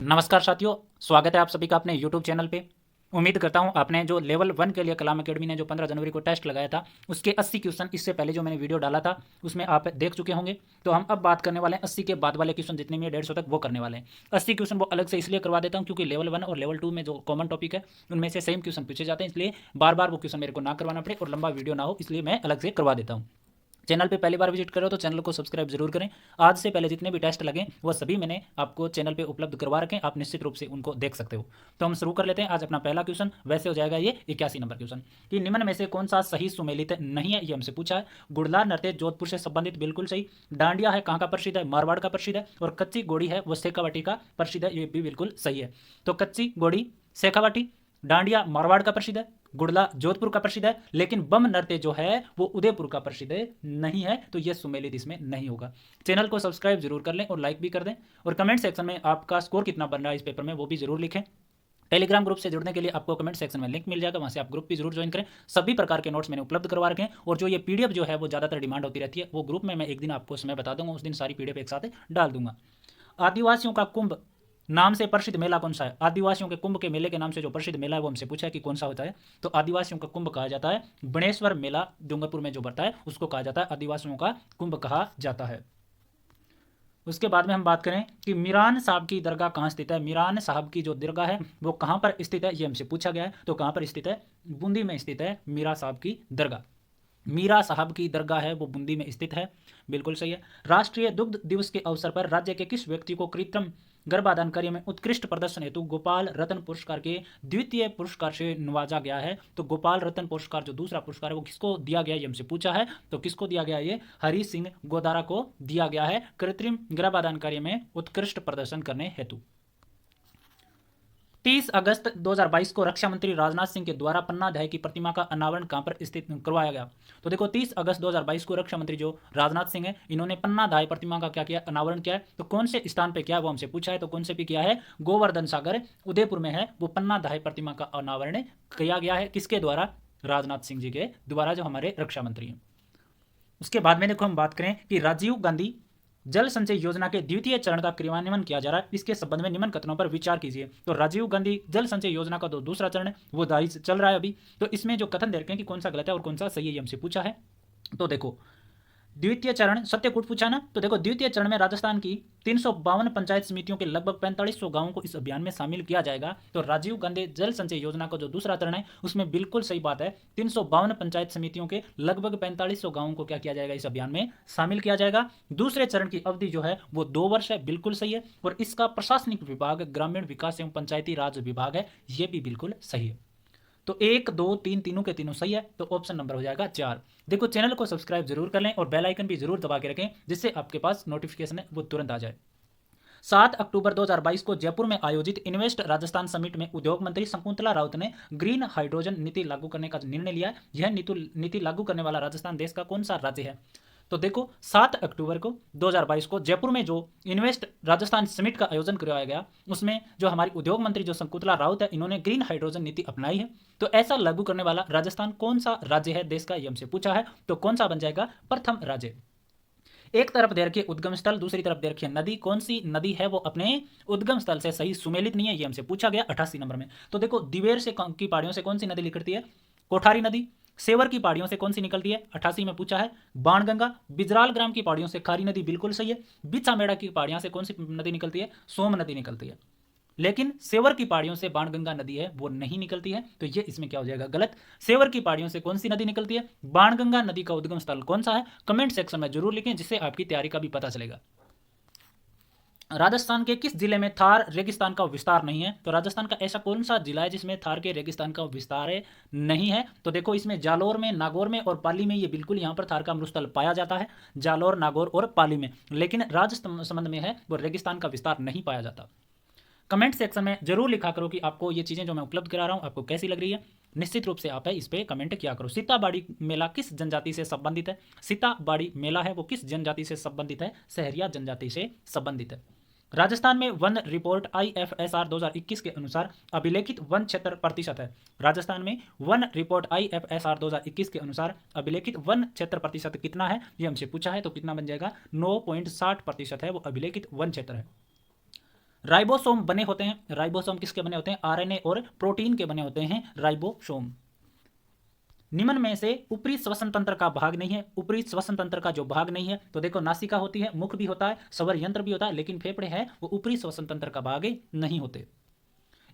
नमस्कार साथियों, स्वागत है आप सभी का अपने YouTube चैनल पे। उम्मीद करता हूँ आपने जो लेवल 1 के लिए कलाम अकेडमी ने जो 15 जनवरी को टेस्ट लगाया था उसके 80 क्वेश्चन इससे पहले जो मैंने वीडियो डाला था उसमें आप देख चुके होंगे। तो हम अब बात करने वाले हैं 80 के बाद वाले क्वेश्चन जितने भी 150 तक वो करने वाले हैं। 80 क्वेश्चन वो अलग से इसलिए करवा देता हूँ क्योंकि लेवल 1 और लेवल 2 में जो कॉमन टॉपिक है उनमें से सेम क्वेश्चन पूछे जाते हैं, इसलिए बार बार वो क्वेश्चन मेरे को ना करवाना पड़े और लंबा वीडियो ना हो, इसलिए मैं अलग से करवा देता हूँ। चैनल पे पहली बार विजिट करो तो चैनल को सब्सक्राइब जरूर करें। आज से पहले जितने भी टेस्ट लगे वो सभी मैंने आपको चैनल पे उपलब्ध करवा रखे हैं, आप निश्चित रूप से उनको देख सकते हो। तो हम शुरू कर लेते हैं आज अपना पहला क्वेश्चन। वैसे हो जाएगा ये 81 नंबर क्वेश्चन कि निम्न में से कौन सा सही सुमेलित नहीं है, ये हमसे पूछा है। गुड़लार नृत्य जोधपुर से संबंधित, बिल्कुल सही। डांडिया है कहाँ का प्रसिद्ध है, मारवाड़ का प्रसिद्ध है। और कच्ची गोड़ी है वो शेखावाटी का प्रसिद्ध है, ये भी बिल्कुल सही है। तो कच्ची गोड़ी शेखावाटी, डांडिया मारवाड़ का प्रसिद्ध है, गुड़ला जोधपुर का प्रसिद्ध है, लेकिन बम नृत्य जो है वो उदयपुर का प्रसिद्ध नहीं है, तो ये सुमेलित इसमें नहीं होगा। चैनल को सब्सक्राइब जरूर कर लें और लाइक भी कर दें और कमेंट सेक्शन में आपका स्कोर कितना बन रहा है इस पेपर में वो भी जरूर लिखें। टेलीग्राम ग्रुप से जुड़ने के लिए आपको कमेंट सेक्शन में लिंक मिल जाएगा, वहाँ से आप ग्रुप भी जरूर ज्वाइन करें। सभी प्रकार के नोट्स मैंने उपलब्ध करवा रखे हैं और जो ये पीडीएफ जो है वो ज़्यादातर डिमांड होती रहती है, वो ग्रुप में मैं एक दिन आपको समय बता दूंगा, उस दिन सारी पीडीएफ एक साथ डाल दूंगा। आदिवासियों का कुंभ नाम से प्रसिद्ध मेला कौन सा है? आदिवासियों के कुंभ के मेले के नाम से जो प्रसिद्ध मेला है वो हमसे पूछा है कि कौन सा होता है। तो आदिवासियों का कुंभ कहा जाता है बनेश्वर मेला, डूंगरपुर में जो बढ़ता है उसको कहा जाता है आदिवासियों का कुंभ कहा जाता है। उसके बाद में हम बात करें कि मीरान साहब की दरगाह कहाँ स्थित है। मीरान साहब की जो दरगाह है वो कहाँ पर स्थित है, ये हमसे पूछा गया है। तो कहाँ पर स्थित है? बूंदी में स्थित है मीरा साहब की दरगाह। मीरा साहब की दरगाह है वो बूंदी में स्थित है, बिल्कुल सही है। राष्ट्रीय दुग्ध दिवस के अवसर पर राज्य के किस व्यक्ति को कृत्रिम गर्भाधान कार्य में उत्कृष्ट प्रदर्शन हेतु गोपाल रत्न पुरस्कार के द्वितीय पुरस्कार से नवाजा गया है? तो गोपाल रत्न पुरस्कार जो दूसरा पुरस्कार है वो किसको दिया गया है, ये हमसे पूछा है। तो किसको दिया गया है? ये हरि सिंह गोदारा को दिया गया है कृत्रिम गर्भाधान कार्य में उत्कृष्ट प्रदर्शन करने हेतु। 30 अगस्त 2022 को रक्षा मंत्री राजनाथ सिंह के द्वारा पन्ना अध्याय की प्रतिमा का अनावरण कहां पर स्थित करवाया गया? तो देखो 30 अगस्त 2022 को रक्षा मंत्री जो राजनाथ सिंह है इन्होंने पन्ना अध्याय प्रतिमा का क्या किया, अनावरण किया है। तो कौन से स्थान पे किया है वो हमसे पूछा है। तो कौन से भी किया है? गोवर्धन सागर उदयपुर में है वो पन्ना अध्याय प्रतिमा का अनावरण किया गया है। किसके द्वारा? राजनाथ सिंह जी के द्वारा, जो हमारे रक्षा मंत्री हैं। उसके बाद में देखो हम बात करें कि राजीव गांधी जल संचय योजना के द्वितीय चरण का क्रियान्वयन किया जा रहा है, इसके संबंध में निम्न कथनों पर विचार कीजिए। तो राजीव गांधी जल संचय योजना का जो दूसरा चरण है वो जारी चल रहा है अभी। तो इसमें जो कथन दे रखे हैं कि कौन सा गलत है और कौन सा सही है, ये हमसे पूछा है। तो देखो द्वितीय चरण सत्यकूट पूछा ना, तो देखो द्वितीय चरण में राजस्थान की 352 पंचायत समितियों के लगभग 4500 गांवों को इस अभियान में शामिल किया जाएगा। तो राजीव गांधी जल संचय योजना का जो दूसरा चरण है उसमें बिल्कुल सही बात है, 352 पंचायत समितियों के लगभग 4500 गांवों को क्या किया जाएगा, इस अभियान में शामिल किया जाएगा। दूसरे चरण की अवधि जो है वो 2 वर्ष है, बिल्कुल सही है। और इसका प्रशासनिक विभाग ग्रामीण विकास एवं पंचायती राज विभाग है, ये भी बिल्कुल सही है। तो 1 2 3 तीनों के तीनों सही है, तो ऑप्शन नंबर हो जाएगा 4। देखो चैनल को सब्सक्राइब जरूर कर लें और बेल आइकन भी जरूर दबा के रखें जिससे आपके पास नोटिफिकेशन है वो तुरंत आ जाए। 7 अक्टूबर 2022 को जयपुर में आयोजित इन्वेस्ट राजस्थान समिट में उद्योग मंत्री शकुंतला राउत ने ग्रीन हाइड्रोजन नीति लागू करने का निर्णय लिया। यह नीति लागू करने वाला राजस्थान देश का कौन सा राज्य है? तो देखो 7 अक्टूबर को 2022 को जयपुर में जो इन्वेस्ट राजस्थान समिट का आयोजन करवाया गया उसमें जो हमारी उद्योग मंत्री जो शकुंतला राउत है इन्होंने ग्रीन हाइड्रोजन नीति अपनाई है। तो ऐसा लागू करने वाला राजस्थान कौन सा राज्य है देश का, ये हमसे पूछा है। तो कौन सा बन जाएगा? प्रथम राज्य। एक तरफ दे रखी उद्गम स्थल, दूसरी तरफ दे रखी नदी, कौन सी नदी है वो अपने उद्गम स्थल से सही सुमेलित नहीं है, ये हमसे पूछा गया 88 नंबर में। तो देखो दिवेर से की पहाड़ियों से कौन सी नदी निकलती है? कोठारी नदी। सेवर की पहाड़ियों से कौन सी निकलती है? 88 में पूछा है बाणगंगा। बिजराल ग्राम की पहाड़ियों से खारी नदी, बिल्कुल सही है। बिछामेड़ा की पहाड़ियों से कौन सी नदी निकलती है? सोम नदी निकलती है। लेकिन सेवर की पहाड़ियों से बाणगंगा नदी है वो नहीं निकलती है, तो ये इसमें क्या हो जाएगा? गलत। सेवर की पहाड़ियों से कौन सी नदी निकलती है? बाणगंगा नदी का उद्गम स्थल कौन सा है? कमेंट सेक्शन में जरूर लिखें जिससे आपकी तैयारी का भी पता चलेगा। राजस्थान के किस जिले में थार रेगिस्तान का विस्तार नहीं है? तो राजस्थान का ऐसा कौन सा जिला है जिसमें थार के रेगिस्तान का विस्तार है नहीं है? तो देखो इसमें जालोर में, नागौर में और पाली में, ये बिल्कुल यहाँ पर थार का मरुस्थल पाया जाता है, जालोर, नागौर और पाली में। लेकिन राजसमंद में है वो रेगिस्तान का विस्तार नहीं पाया जाता। कमेंट सेक्शन में जरूर लिखा करो कि आपको ये चीज़ें जो मैं उपलब्ध करा रहा हूँ आपको कैसी लग रही है। निश्चित रूप से आप इस पर कमेंट किया करो। सीताबाड़ी मेला किस जनजाति से संबंधित है? सीताबाड़ी मेला है वो किस जनजाति से संबंधित है? सहरिया जनजाति से संबंधित है। राजस्थान में वन रिपोर्ट IFSR 2021 के अनुसार अभिलेखित वन क्षेत्र प्रतिशत है। राजस्थान में वन रिपोर्ट IFSR 2021 के अनुसार अभिलेखित वन क्षेत्र प्रतिशत कितना है, ये हमसे पूछा है। तो कितना बन जाएगा? 9.60% है वो अभिलेखित वन क्षेत्र है। राइबोसोम बने होते हैं, राइबोसोम किसके बने होते हैं? आरएनए और प्रोटीन के बने होते हैं राइबोसोम। निम्न में से ऊपरी श्वसन तंत्र का भाग नहीं है, ऊपरी श्वसन तंत्र का जो भाग नहीं है, तो देखो नासिका होती है, मुख भी होता है, स्वर यंत्र भी होता है, लेकिन फेफड़े हैं वो ऊपरी श्वसन तंत्र का भाग नहीं होते।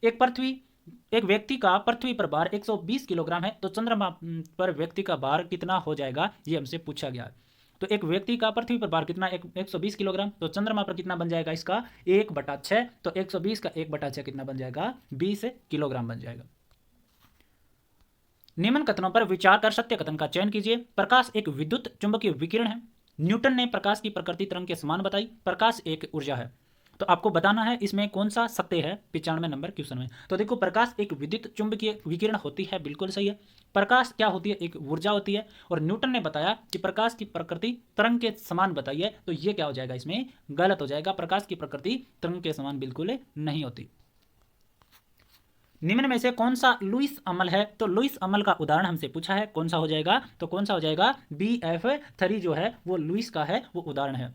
एक व्यक्ति का पृथ्वी पर भार 120 किलोग्राम है, तो चंद्रमा पर व्यक्ति का भार कितना हो जाएगा, ये हमसे पूछा गया है। तो एक व्यक्ति का पृथ्वी पर भार कितना, 120 किलोग्राम, तो चंद्रमा पर कितना बन जाएगा इसका 1/6, तो 120 का 1/6 कितना बन जाएगा, 20 किलोग्राम बन जाएगा। निम्न कथनों पर विचार कर सत्य कथन का चयन कीजिए। प्रकाश एक विद्युत चुंबकीय विकिरण है। न्यूटन ने प्रकाश की प्रकृति तरंग के समान बताई। प्रकाश एक ऊर्जा है। तो आपको बताना है इसमें कौन सा सत्य है 95 नंबर क्वेश्चन में। तो देखो प्रकाश एक विद्युत चुंबकीय विकिरण होती है, बिल्कुल सही है। प्रकाश क्या होती है, एक ऊर्जा होती है। और न्यूटन ने बताया कि प्रकाश की प्रकृति तरंग के समान बताई है, तो ये क्या हो जाएगा, इसमें गलत हो जाएगा। प्रकाश की प्रकृति तरंग के समान बिल्कुल नहीं होती। निम्न में से कौन सा लुईस अमल है, तो लुईस अमल का उदाहरण हमसे पूछा है, कौन सा हो जाएगा, तो कौन सा हो जाएगा, BF3 जो है वो लुईस का है, वो उदाहरण है।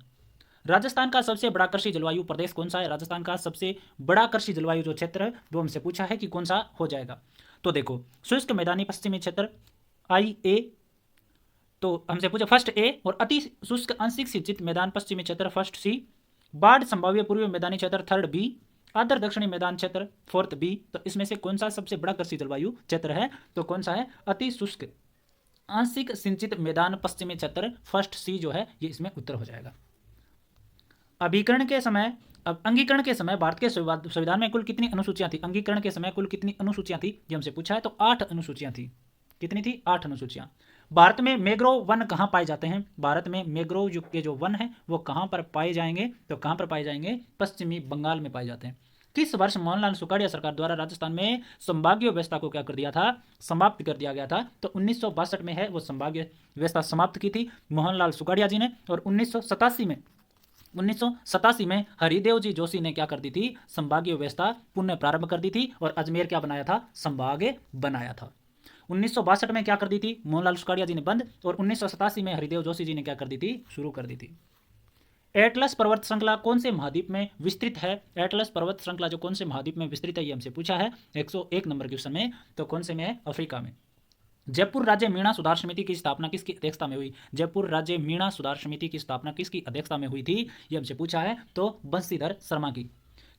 राजस्थान का सबसे बड़ा कृषि जलवायु प्रदेश कौन सा है, राजस्थान का सबसे बड़ा कृषि जलवायु जो क्षेत्र है वो हमसे पूछा है कि कौन सा हो जाएगा। तो देखो शुष्क मैदानी पश्चिमी क्षेत्र IA, तो हमसे पूछा फर्स्ट A, और अति शुष्क आंशिक सिंचित मैदान पश्चिमी क्षेत्र फर्स्ट C, बाढ़ संभाव्य पूर्वी मैदानी क्षेत्र थर्ड B, आर्द्र दक्षिणी मैदान क्षेत्र फोर्थ B। तो इसमें से कौन सा सबसे बड़ा कृषि जलवायु क्षेत्र है, तो कौन सा है, अति शुष्क आंशिक सिंचित मैदान पश्चिमी क्षेत्र फर्स्ट C जो है ये इसमें उत्तर हो जाएगा। अभिकरण के समय, अब अंगीकरण के समय भारत के संविधान में कुल कितनी अनुसूचियां थी, अंगीकरण के समय कुल कितनी अनुसूचियां थी ये हमसे पूछा है, तो 8 अनुसूचियां थी। कितनी थी, 8 अनुसूचियां। भारत में मैंग्रोव वन कहाँ पाए जाते हैं, भारत में मैंग्रोव युग के जो वन है वो कहाँ पर पाए जाएंगे, तो कहाँ पर पाए जाएंगे, पश्चिमी बंगाल में पाए जाते हैं। किस वर्ष मोहनलाल सुखाड़िया सरकार द्वारा राजस्थान में संभागीय व्यवस्था को क्या कर दिया था, समाप्त कर दिया गया था, तो 1962 में है वो संभागीय व्यवस्था समाप्त की थी मोहनलाल सुखाड़िया जी ने। और 1987 में हरिदेव जी जोशी ने क्या कर दी थी, संभागीय व्यवस्था पुनः प्रारंभ कर दी थी, और अजमेर क्या बनाया था, संभाग बनाया था। 1962 में क्या कर दी थी, मोहनलाल सुखाड़िया जी ने बंद, और 1987 में हरिदेव जोशी जी ने क्या कर दी थी, शुरू कर दी थी। एटलस पर्वत श्रृंखला कौन से महाद्वीप में विस्तृत है, एटलस पर्वत श्रृंखला जो कौन से महाद्वीप में विस्तृत है ये हमसे पूछा है 101 नंबर क्वेश्चन में, तो कौन से में है, अफ्रीका में। जयपुर राज्य मीणा सुधार समिति की स्थापना किसकी अध्यक्षता में हुई, जयपुर राज्य मीणा सुधार समिति की स्थापना किसकी अध्यक्षता में हुई थी, ये हमसे पूछा है, तो बंशीधर शर्मा की।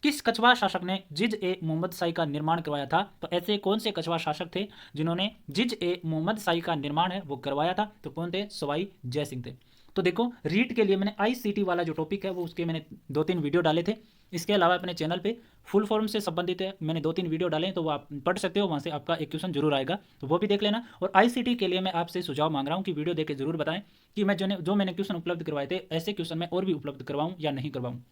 किस कछवा शासक ने जिज-ए-मोहम्मद शाही का निर्माण करवाया था, तो ऐसे कौन से कछवा शासक थे जिन्होंने जिज-ए-मोहम्मद शाही का निर्माण है वो करवाया था, तो कौन थे, सवाई जय सिंह थे। तो देखो रीट के लिए मैंने ICT वाला जो टॉपिक है वो उसके मैंने 2-3 वीडियो डाले थे। इसके अलावा अपने चैनल पे फुल फॉर्म से संबंधित है मैंने 2-3 वीडियो डाले हैं, तो वो आप पढ़ सकते हो, वहाँ से आपका एक क्वेश्चन जरूर आएगा, तो वो भी देख लेना। और ICT के लिए मैं आपसे सुझाव मांग रहा हूँ कि वीडियो देख के जरूर बताएं कि मैं जो मैंने क्वेश्चन उपलब्ध करवाए थे ऐसे क्वेश्चन मैं और भी उपलब्ध करवाऊँ या नहीं करवाऊँ।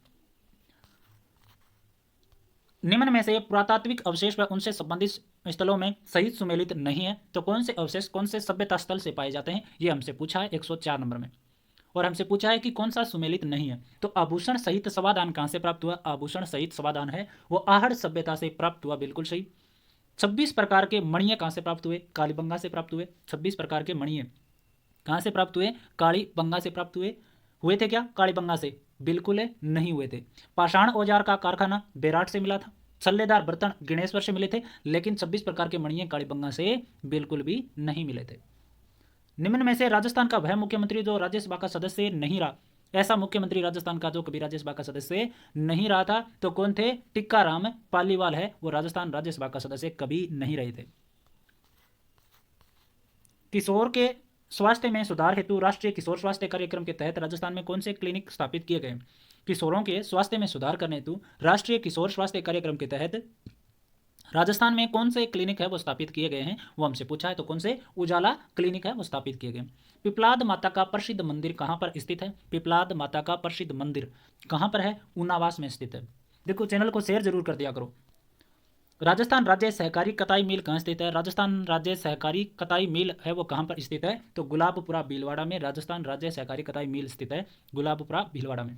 निम्न में से पुरातात्विक अवशेष व उनसे संबंधित स्थलों में सही सुमेलित नहीं है, तो कौन से अवशेष कौन से सभ्यता स्थल से पाए जाते हैं, ये हमसे पूछा है 104 नंबर में। और हमसे पूछा है कि कौन सा सुमेलित नहीं है, तो आभूषण सहित समाधान कहाँ से प्राप्त हुआ, आभूषण सहित समाधान है वो आहड़ सभ्यता से प्राप्त हुआ, बिल्कुल सही। 26 प्रकार के मणिये कहाँ से प्राप्त हुए, कालीबंगा से प्राप्त हुए। 26 प्रकार के मणिये कहाँ से प्राप्त हुए, कालीबंगा से प्राप्त हुए थे क्या, कालीबंगा से, बिल्कुल नहीं हुए थे। पाषाण औजार का कारखाना बेराट से मिला था। छल्लेदार बर्तन गणेश्वर से मिले थे, लेकिन 26 प्रकार के मणिये कालीबंगा से बिल्कुल भी नहीं मिले थे। निम्न में से राजस्थान का वह मुख्यमंत्री जो राज्यसभा का सदस्य नहीं रहा, ऐसा मुख्यमंत्री राजस्थान का जो कभी राज्यसभा का सदस्य नहीं रहा था, तो कौन थे, टिक्काराम पालीवाल है वो राजस्थान राज्यसभा का सदस्य कभी नहीं रहे थे। किशोर के स्वास्थ्य में सुधार हेतु राष्ट्रीय किशोर स्वास्थ्य कार्यक्रम के तहत राजस्थान में कौन से क्लिनिक स्थापित किए गए, किशोरों के स्वास्थ्य में सुधार करने हेतु राष्ट्रीय किशोर स्वास्थ्य कार्यक्रम के तहत राजस्थान में कौन से क्लिनिक है वो स्थापित किए गए हैं, वो हमसे पूछा है, तो कौन से, उजाला क्लिनिक है वो स्थापित किए गए। पिपलाद माता का प्रसिद्ध मंदिर कहाँ पर स्थित है, पिपलाद माता का प्रसिद्ध मंदिर कहाँ पर है, ऊनावास में स्थित है। देखो चैनल को शेयर जरूर कर दिया करो। राजस्थान राज्य सहकारी कताई मिल कहाँ स्थित है, राजस्थान राज्य सहकारी कताई मिल है वो कहाँ पर स्थित है, तो गुलाबपुरा भीलवाड़ा में राजस्थान राज्य सहकारी कताई मिल स्थित है, गुलाबपुरा भीलवाड़ा में।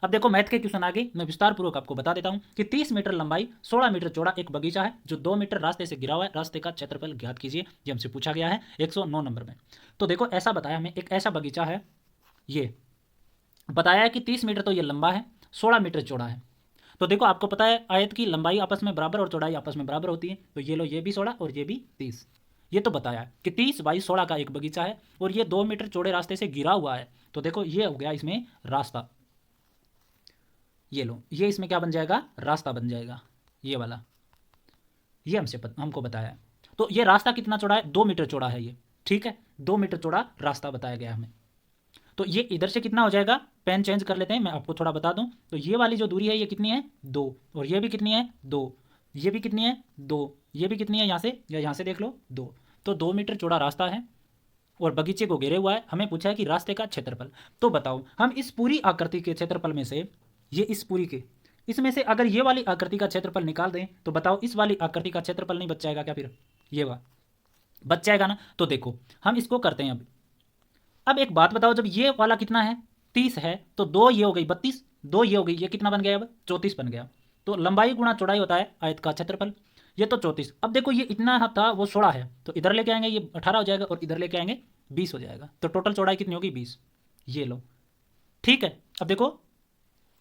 अब देखो मैथ के क्वेश्चन आगे मैं विस्तार पूर्वक आपको बता देता हूं कि 30 मीटर लंबाई 16 मीटर चौड़ा एक बगीचा है जो 2 मीटर रास्ते से गिरा हुआ है, रास्ते का क्षेत्रफल ज्ञात कीजिए, ये हमसे पूछा गया है 109 नंबर में। तो देखो ऐसा बताया हमें, एक ऐसा बगीचा है, ये बताया है कि 30 मीटर तो ये लंबा है, 16 मीटर चौड़ा है, तो देखो आपको पता है आयत की लंबाई आपस में बराबर और चौड़ाई आपस में बराबर होती है, तो ये लो ये भी 16 और ये भी 30। ये तो बताया है कि 30 बाई 16 का एक बगीचा है और ये 2 मीटर चौड़े रास्ते से घिरा हुआ है। तो देखो ये हो गया इसमें रास्ता, ये लो ये इसमें क्या बन जाएगा, रास्ता बन जाएगा ये वाला, ये हमको बताया है। तो ये रास्ता कितना चौड़ा है, 2 मीटर चौड़ा है ये, ठीक है, 2 मीटर चौड़ा रास्ता बताया गया हमें। तो ये इधर से कितना हो जाएगा, पेन चेंज कर लेते हैं, मैं आपको थोड़ा बता दूं। तो ये वाली जो दूरी है ये कितनी है, 2, और ये भी कितनी है 2, ये भी कितनी है 2, ये भी कितनी है यहाँ से या यहाँ से देख लो 2। तो 2 मीटर चौड़ा रास्ता है और बगीचे को घेरे हुआ है। हमें पूछा है कि रास्ते का क्षेत्रफल। तो बताओ हम इस पूरी आकृति के क्षेत्रफल में से, ये इस पूरी के इसमें से अगर ये वाली आकृति का क्षेत्रफल निकाल दें तो बताओ इस वाली आकृति का क्षेत्रफल नहीं बच जाएगा क्या, फिर ये बच जाएगा ना। तो देखो हम इसको करते हैं अब एक बात बताओ, जब ये वाला कितना है 30 है तो 2 ये हो गई 32, 2 ये हो गई, ये कितना बन गया अब 34 बन गया। तो लंबाई गुणा चौड़ाई होता है आयत का क्षेत्रफल, ये तो 34। अब देखो ये इतना था वो 16 है, तो इधर लेके आएंगे ये 18 हो जाएगा और इधर लेके आएंगे 20 हो जाएगा। तो टोटल चौड़ाई कितनी होगी 20, ये लो ठीक है। अब देखो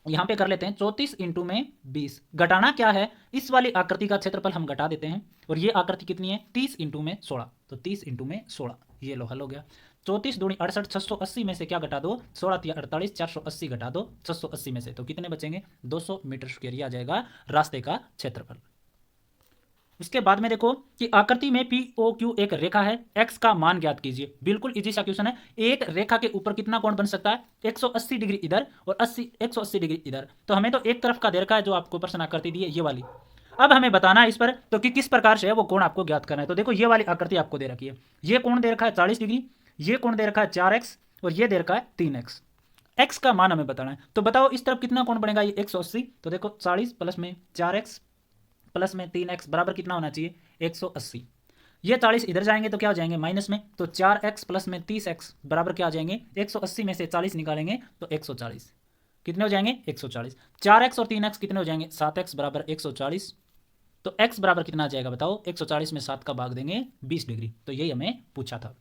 यहाँ पे कर लेते हैं 34 इंटू में 20, घटाना क्या है, इस वाली आकृति का क्षेत्रफल हम घटा देते हैं और ये आकृति कितनी है 30 इंटू में 16, तो 30 इंटू में 16, ये लो हल हो गया। 34 दूनी 68, 680 में से क्या घटा दो, 16 तिया 48, 480 घटा दो 680 में से, तो कितने बचेंगे 200 मीटर स्क्वायर, ये आ जाएगा रास्ते का क्षेत्रफल। उसके बाद में देखो कि आकृति में पी ओ क्यू एक रेखा है, एक्स का मान ज्ञात कीजिए। बिल्कुल इजी सा क्वेश्चन है। एक रेखा के ऊपर कितना कोण बन सकता है, 180 डिग्री इधर और 180 डिग्री इधर। तो हमें तो एक तरफ का दे रखा है जो आपको प्रश्न आकृति दी है ये वाली। अब हमें बताना है इस पर तो कि किस प्रकार से है वो कोण आपको ज्ञात करना है। तो देखो ये वाली आकृति आपको दे रखी है, ये कोण दे रखा है 40 डिग्री, ये कोण दे रखा है 4x और ये दे रखा है 3x। x का मान हमें बताना है। तो बताओ इस तरफ कितना कोण बनेगा, ये 180। तो देखो 40 प्लस में 4x प्लस में 3x बराबर कितना होना चाहिए 180। ये 40 इधर जाएंगे तो क्या हो जाएंगे माइनस में, तो 4x प्लस में 30x बराबर क्या आ जाएंगे 180 में से 40 निकालेंगे तो 140, कितने हो जाएंगे 140। 4x और 3x कितने हो जाएंगे 7x बराबर 140। तो x बराबर कितना आ जाएगा बताओ, 140 में 7 का भाग देंगे 20 डिग्री। तो यही हमें पूछा था।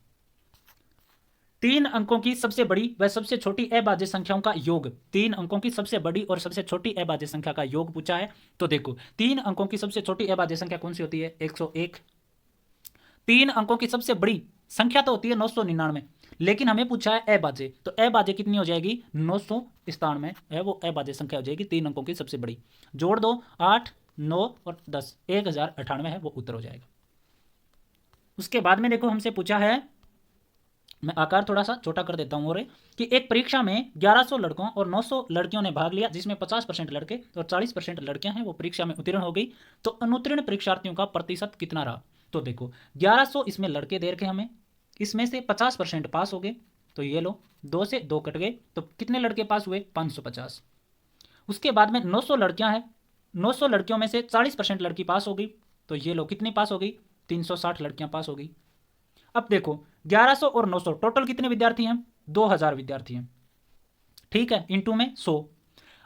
3 अंकों की सबसे बड़ी व सबसे छोटी अभाज्य संख्याओं का योग, 3 अंकों की सबसे बड़ी और सबसे छोटी अभाज्य संख्या का योग पूछा है। तो देखो 3 अंकों की सबसे छोटी अभाज्य संख्या कौन सी होती है 101। 3 अंकों की सबसे बड़ी संख्या तो होती है 999, लेकिन हमें पूछा है अभाज्य, तो अभाज्य कितनी हो जाएगी 997 है वो अभाज्य संख्या हो जाएगी 3 अंकों की सबसे बड़ी। जोड़ दो 8, 9 और 10, 1098 है वो उत्तर हो जाएगा। उसके बाद में देखो हमसे पूछा है, मैं आकार थोड़ा सा छोटा कर देता हूँ, और कि एक परीक्षा में 1100 लड़कों और 900 लड़कियों ने भाग लिया, जिसमें 50% लड़के और 40% लड़कियां हैं, वो परीक्षा में उत्तीर्ण हो गई। तो अनुत्तीर्ण परीक्षार्थियों का प्रतिशत कितना रहा। तो देखो 1100 इसमें लड़के दे रखे हमें, इसमें से 50% पास हो गए, तो ये लो 2 से 2 कट गए, तो कितने लड़के पास हुए 550। उसके बाद में 900 लड़कियां हैं, 900 लड़कियों में से 40% लड़की पास हो गई, तो ये लो कितनी पास हो गई 360 लड़कियां पास हो गई। अब देखो 1100 और 900 टोटल कितने विद्यार्थी हैं 2000 विद्यार्थी हैं, ठीक है, इंटू में 100।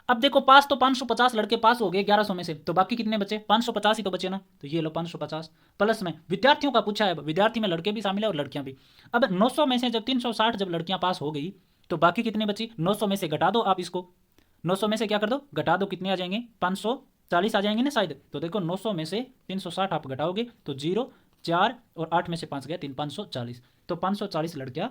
अब देखो पास तो 550 लड़के पास हो गए 1100 में से, तो बाकी कितने बचे 550 ही तो बचे ना, तो ये लो 550 प्लस में विद्यार्थियों का पूछा है, विद्यार्थी में लड़के भी शामिल है और लड़कियां भी। अब 900 में से जब 360 जब लड़कियां पास हो गई तो बाकी कितनी बची, 900 में से घटा दो आप इसको, 900 में से क्या कर दो घटा दो, कितने आ जाएंगे 540 आ जाएंगे ना शायद। तो देखो 900 में से 360 आप घटाओगे तो 0, 4 और 8 में से 5 गया 3, 540। तो 540 लड़कियां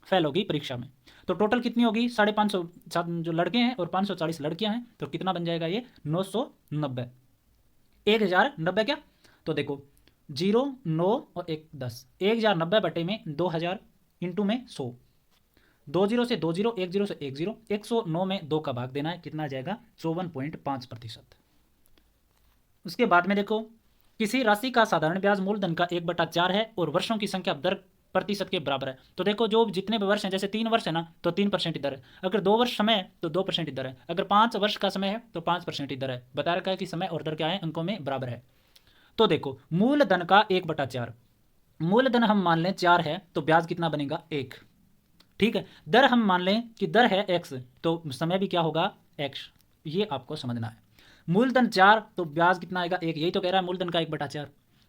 फेल होगी परीक्षा में। तो टोटल कितनी होगी 550 जो लड़के हैं और 540 लड़कियां हैं, तो कितना बन जाएगा ये 990, 1090 क्या। तो देखो 0, 9 और 1, 10, 1090 बटे में 2000 इंटू में 100, 20 से 20, 10 से 10, 109 में 2 का भाग देना है, कितना आ जाएगा 54.5%। उसके बाद में देखो किसी राशि का साधारण ब्याज मूलधन का 1/4 है और वर्षों की संख्या दर प्रतिशत के बराबर है। तो देखो जो जितने भी वर्ष हैं, जैसे 3 वर्ष है ना तो 3% इधर है, अगर 2 वर्ष समय है तो 2% इधर है, अगर 5 वर्ष का समय है तो 5% इधर है। बता रखा है कि समय और दर क्या है अंकों में बराबर है। तो देखो मूलधन का 1/4, मूलधन हम मान लें 4 है तो ब्याज कितना बनेगा 1, ठीक है। दर हम मान लें कि दर है x तो समय भी क्या होगा x, ये आपको समझना है। मूलधन 4 तो ब्याज कितना आएगा 1, यही तो कह रहा है मूलधन का 1/4।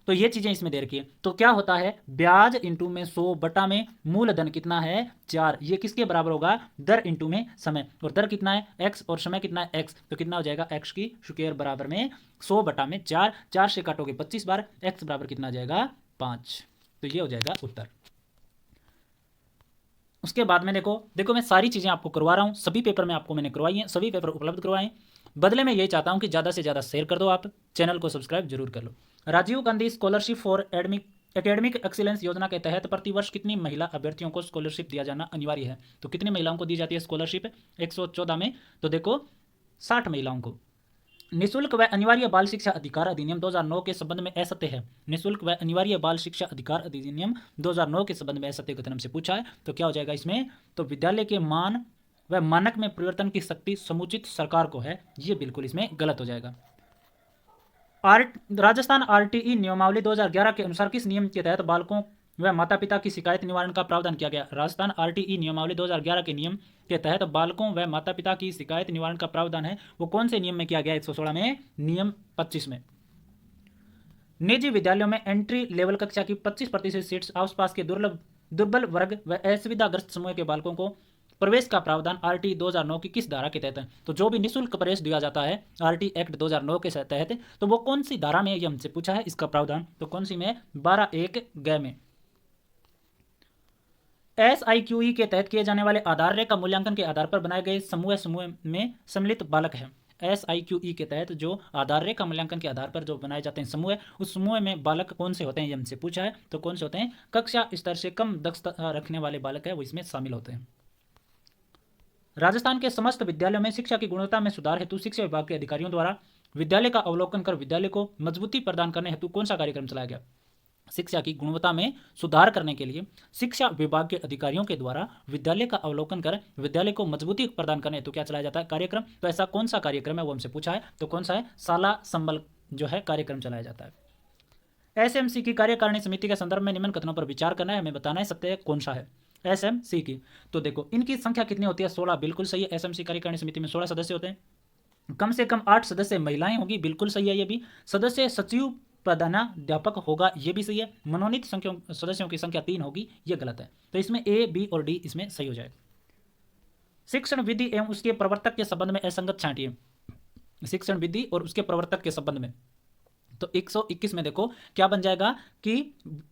तो ये चीजें इसमें दे रखी है। तो क्या होता है, ब्याज इंटू में 100 बटा में मूलधन कितना है 4, ये किसके बराबर होगा, दर इंटू में समय, और दर कितना है x और समय कितना है x, तो कितना हो जाएगा x की स्क्वायर बराबर में 100 बटा में 4, 4 से काटोगे 25 बार, x बराबर कितना आ जाएगा 5। तो ये हो जाएगा उत्तर। उसके बाद में देखो मैं सारी चीज़ें आपको करवा रहा हूँ, सभी पेपर में आपको मैंने करवाई हैं, सभी पेपर उपलब्ध करवाए हैं। बदले में यही चाहता हूँ कि ज़्यादा से ज़्यादा शेयर कर दो, आप चैनल को सब्सक्राइब जरूर कर लो। Rajiv Gandhi scholarship for academic excellence योजना के तहत प्रतिवर्ष कितनी महिला अभ्यर्थियों को स्कॉलरशिप दिया जाना अनिवार्य है। तो कितनी महिलाओं को दी जाती है स्कॉलरशिप 114 में, तो देखो 60 महिलाओं को। निःशुल्क व अनिवार्य बाल शिक्षा अधिकार अधिनियम 2009 के संबंध में असत्य है। निःशुल्क व अनिवार्य बाल शिक्षा अधिकार अधिनियम 2009 के संबंध में असत्य कथन से पूछा है, तो क्या हो जाएगा इसमें, तो विद्यालय के मान व मानक में परिवर्तन की शक्ति समुचित सरकार को है, ये बिल्कुल इसमें गलत हो जाएगा। राजस्थान आरटीई नियमावली 2011 के अनुसार किस नियम के तहत बालकों व माता पिता की शिकायत निवारण का प्रावधान किया गया। राजस्थान आरटीई नियमावली 2011 के नियम के तहत बालकों व माता पिता की शिकायत निवारण का प्रावधान है, वो कौन से नियम में किया गया, 116 में, नियम 25 में। निजी विद्यालयों में एंट्री लेवल कक्षा की 25% सीट्स आसपास के दुर्बल वर्ग व असुविधाग्रस्त समूह के बालकों को प्रवेश का प्रावधान आरटी 2009 की किस धारा के तहत है। तो जो भी निःशुल्क प्रवेश दिया जाता है आरटी एक्ट 2009 के तहत, तो वो कौन सी धारा में, ये हमसे पूछा है इसका प्रावधान, तो कौन सी में, 12(1) ग में। SIQE के तहत किए जाने वाले आधार रेखा मूल्यांकन के आधार पर बनाए गए समूह में सम्मिलित बालक है। SIQE के तहत जो आधार रेखा मूल्यांकन के आधार पर जो बनाए जाते हैं समूह, उस समूह में बालक कौन से होते हैं, ये हमसे पूछा है, तो कौन से होते हैं, कक्षा स्तर से कम दक्षता रखने वाले बालक है वो इसमें शामिल होते हैं। राजस्थान के समस्त विद्यालयों में शिक्षा की गुणवत्ता में सुधार हेतु शिक्षा विभाग के अधिकारियों द्वारा विद्यालय का अवलोकन कर विद्यालय को मजबूती प्रदान करने हेतु कौन सा कार्यक्रम चलाया गया। शिक्षा की गुणवत्ता में सुधार करने के लिए शिक्षा विभाग के अधिकारियों के द्वारा विद्यालय का अवलोकन कर विद्यालय को मजबूती प्रदान करने हेतु क्या चलाया जाता है, कार्यक्रम। तो ऐसा कौन सा कार्यक्रम है वो हमसे पूछा है, तो कौन सा है, शाला संबल जो है कार्यक्रम चलाया जाता है। SMC की कार्यकारिणी समिति के संदर्भ में निम्न कथनों पर विचार करना है, हमें बताना है सत्य कौन सा है SMC की। तो देखो इनकी संख्या कितनी होती है, 16, बिल्कुल सही है। SMC कार्यकारिणी समिति में 16 सदस्य होते हैं। कम से कम 8 सदस्य महिलाएं होंगी, बिल्कुल सही है ये भी। सदस्य सचिव प्रधानाध्यापक होगा, ये भी सही है। मनोनीत सदस्यों की संख्या 3 होगी, ये गलत है। तो इसमें A, B और D इसमें सही हो जाएगा। शिक्षण विधि एवं उसके प्रवर्तक के संबंध में असंगत छांटिए। शिक्षण विधि और उसके प्रवर्तक के संबंध में, तो 121 में देखो क्या बन जाएगा कि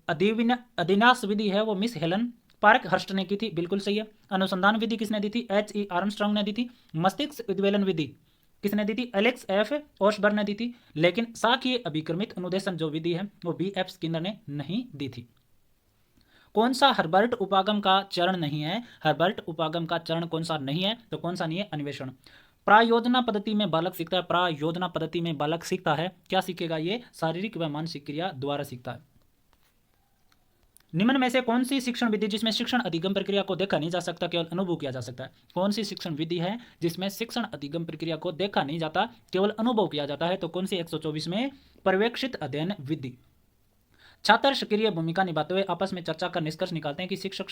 अधिन्यास विधि है वो मिस हेलन पार्क हर्स्ट ने की थी, बिल्कुल सही है। अनुसंधान विधि किसने दी थी, H.E. आर्मस्ट्रांग ने दी थी। मस्तिष्क उद्वेलन विधि किसने दी थी, एलेक्स F. ओशबर्न ने दी थी। लेकिन साक्ष्य अभिक्रमित अनुदेशन जो विधि है वो B.F. स्किनर ने नहीं दी थी। कौन सा हर्बर्ट उपागम का चरण नहीं है, हर्बर्ट उपागम का चरण कौन सा नहीं है, तो कौन सा नहीं है, अन्वेषण। प्रायोजना पद्धति में बालक सीखता है, प्रायोजना पद्धति में बालक सीखता है, क्या सीखेगा, ये शारीरिक व मानसिक क्रिया द्वारा सीखता है। निम्न में से कौन सी शिक्षण विधि जिसमें शिक्षण अधिगम प्रक्रिया को देखा नहीं जा सकता केवल अनुभव किया जा सकता है। कौन सी शिक्षण विधि है जिसमें शिक्षण अधिगम प्रक्रिया को देखा नहीं जाता केवल अनुभव किया जाता है, तो कौन सी 124 में पर्यवेक्षित अध्ययन विधि। छात्र सक्रिय भूमिका निभाते हुए आपस में चर्चा कर निष्कर्ष निकालते हैं कि शिक्षक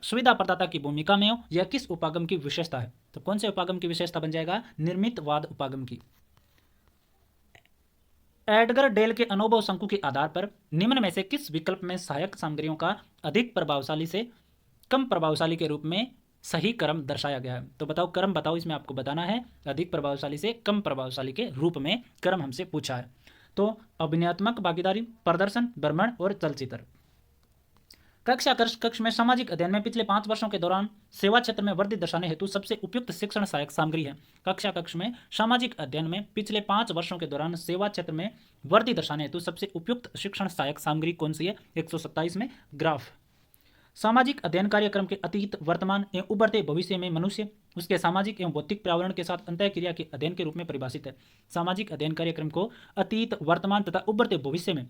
सुविधा प्रदाता की भूमिका में हो, यह किस उपागम की विशेषता है। तो कौन से उपागम की विशेषता बन जाएगा, निर्मितवाद उपागम की। एडगर डेल के अनुभव शंकु के आधार पर निम्न में से किस विकल्प में सहायक सामग्रियों का अधिक प्रभावशाली से कम प्रभावशाली के रूप में सही क्रम दर्शाया गया है। तो बताओ क्रम बताओ, इसमें आपको बताना है अधिक प्रभावशाली से कम प्रभावशाली के रूप में क्रम हमसे पूछा है। तो अभिनयात्मक भागीदारी, प्रदर्शन, भ्रमण और चलचित्र। कक्ष में सामाजिक अध्ययन में पिछले 5 वर्षों के दौरान सेवा क्षेत्र में वृद्धि दर्शाने हेतु सबसे उपयुक्त शिक्षण सहायक सामग्री है। कक्ष में सामाजिक अध्ययन में पिछले 5 वर्षों के दौरान सेवा क्षेत्र में वृद्धि दर्शाने हेतु सबसे उपयुक्त शिक्षण सहायक सामग्री कौन सी है, 127 में ग्राफ। सामाजिक अध्ययन कार्यक्रम के अतीत, वर्तमान एवं उभरते भविष्य में मनुष्य उसके सामाजिक एवं भौतिक पर्यावरण के साथ अंतःक्रिया के अध्ययन के रूप में परिभाषित है। सामाजिक अध्ययन कार्यक्रम को अतीत, वर्तमान तथा उभरते भविष्य में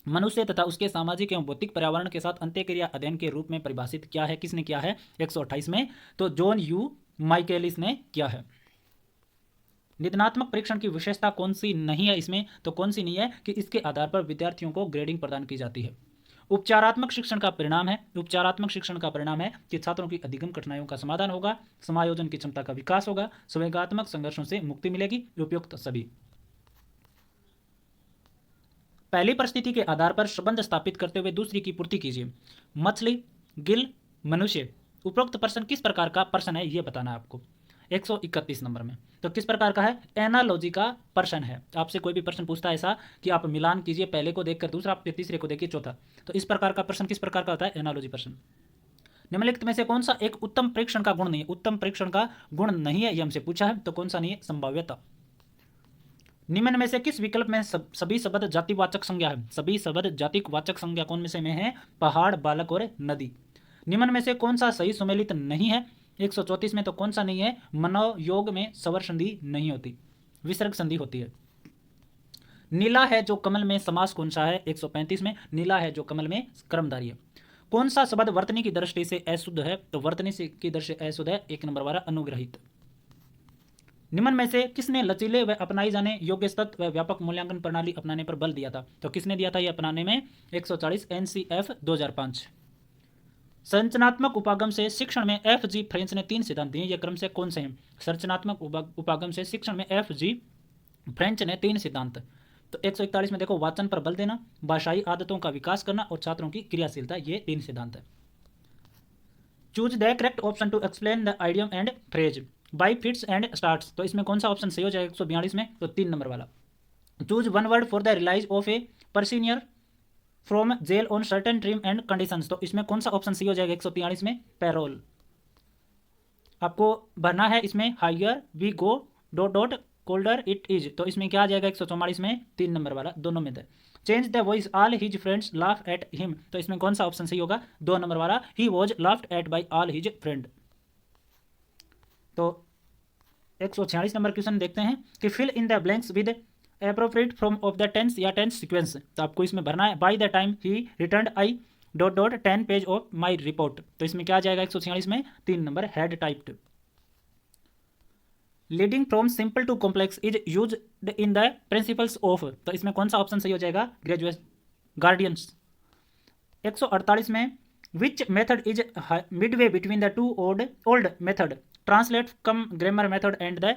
मनुष्य तथा उसके सामाजिक एवं भौतिक पर्यावरण के साथ अंतःक्रिया अध्ययन के रूप में परिभाषित किया है। किसने किया है, 128 में, तो जॉन यू माइकेलिस ने किया है। निदानात्मक परीक्षण की विशेषता कौन सी नहीं है इसमें, तो कौन सी नहीं है कि इसके आधार पर विद्यार्थियों को ग्रेडिंग प्रदान की जाती है। उपचारात्मक शिक्षण का परिणाम है, उपचारात्मक शिक्षण का परिणाम है कि छात्रों की अधिगम कठिनाइयों का समाधान होगा, समायोजन की क्षमता का विकास होगा, संवेगात्मक संघर्षों से मुक्ति मिलेगी, उपयुक्त सभी। पहली परिस्थिति के आधार पर संबंध स्थापित करते हुए दूसरी की पूर्ति कीजिए। मछली, गिल, मनुष्य। उपरोक्त प्रश्न किस प्रकार का प्रश्न है ये बताना है आपको 131 नंबर में। तो किस प्रकार का है? एनालॉजी का प्रश्न है। आपसे कोई भी प्रश्न पूछता है ऐसा कि आप मिलान कीजिए, पहले को देखकर दूसरा, फिर तीसरे को देखिए चौथा। तो इस प्रकार का प्रश्न किस प्रकार का होता है? एनालॉजी प्रश्न। निम्नलिखित में से कौन सा एक उत्तम परीक्षण का गुण नहीं है? उत्तम परीक्षण का गुण नहीं है ये हमसे पूछा है, तो कौन सा नहीं है? संभाव्यता। निम्न में से किस विकल्प में सभी शब्द जातिवाचक संज्ञा है? सभी शब्द जातिवाचक संज्ञा कौन में से में है? पहाड़, बालक और नदी। निम्न में से कौन सा सही सुमेलित नहीं है? 134 में तो कौन सा नहीं है? मनोयोग में स्वर संधि नहीं होती, विसर्ग संधि होती है। नीला है जो कमल में समास कौन सा है? 135 में नीला है जो कमल में कर्मधारी है। कौन सा शब्द वर्तनी की दृष्टि से अशुद्ध है? तो वर्तनी की दृष्टि से अशुद्ध है 1 नंबर वाला अनुग्रहित। निम्न में से किसने लचीले व अपनाई जाने योग्य तत्व व व्यापक मूल्यांकन प्रणाली अपनाने पर बल दिया था? तो किसने दिया था ये अपनाने में? 140 NCF 2005। संरचनात्मक उपागम से शिक्षण में FG फ्रेंच ने 3 सिद्धांत दिए, ये क्रम से कौन से हैं? संरचनात्मक उपागम से शिक्षण में FG फ्रेंच ने 3 सिद्धांत। तो 141 में देखो, वाचन पर बल देना, भाषाई आदतों का विकास करना और छात्रों की क्रियाशीलता, ये 3 सिद्धांत है। Choose the correct option to explain the idiom and phrase by fits and starts. तो इसमें कौन सा ऑप्शन सही हो जाएगा 142 में? तो 3 नंबर वाला। Choose one word for the release of a prisoner from jail on certain terms and conditions. तो इसमें कौन सा ऑप्शन सही हो जाएगा 143 में? पैरोल। आपको भरना है इसमें higher we go dot dot colder it is. तो इसमें क्या आ जाएगा 144 में? 3 नंबर वाला, दोनों में थे। Change the voice all his friends laugh at him. तो इसमें कौन सा ऑप्शन सही होगा? 2 नंबर वाला, he was laughed at by all his friend. तो 146 नंबर क्वेश्चन देखते हैं कि fill in the blanks with appropriate form of the tense या टेंस सीक्वेंस। तो आपको इसमें भरना है by the time he return I dot dot 10 page of my report. तो इसमें क्या आ जाएगा 146 में? 3 number, head typed. Leading from simple to complex is use in the principles of. तो इसमें कौन सा ऑप्शन सही हो जाएगा? Graduate guardians. 148 में which method is Midway between the two old method translate come grammar method and the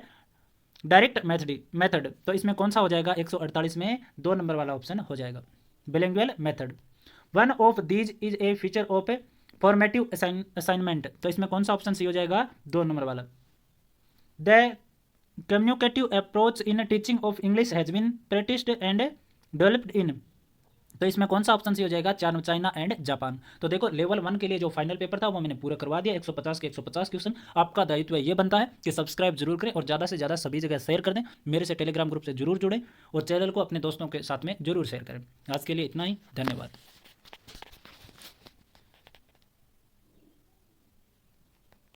direct method. तो इसमें कौन सा हो जाएगा 148 में? 2 नंबर वाला ऑप्शन हो जाएगा, bilingual method. One of these is a feature of a formative assignment. तो इसमें कौन सा ऑप्शन सही हो जाएगा? 2 नंबर वाला। The communicative approach in teaching of English has been practised and developed in. तो इसमें कौन सा ऑप्शन सही हो जाएगा? China and Japan. तो देखो, लेवल 1 के लिए जो फाइनल पेपर था वो मैंने पूरा करवा दिया, 150 के 150 क्वेश्चन। आपका दायित्व ये बनता है कि सब्सक्राइब जरूर करें और ज़्यादा से ज़्यादा सभी जगह शेयर कर दें, मेरे से टेलीग्राम ग्रुप से जरूर जुड़ें और चैनल को अपने दोस्तों के साथ में जरूर शेयर करें। आज के लिए इतना ही, धन्यवाद।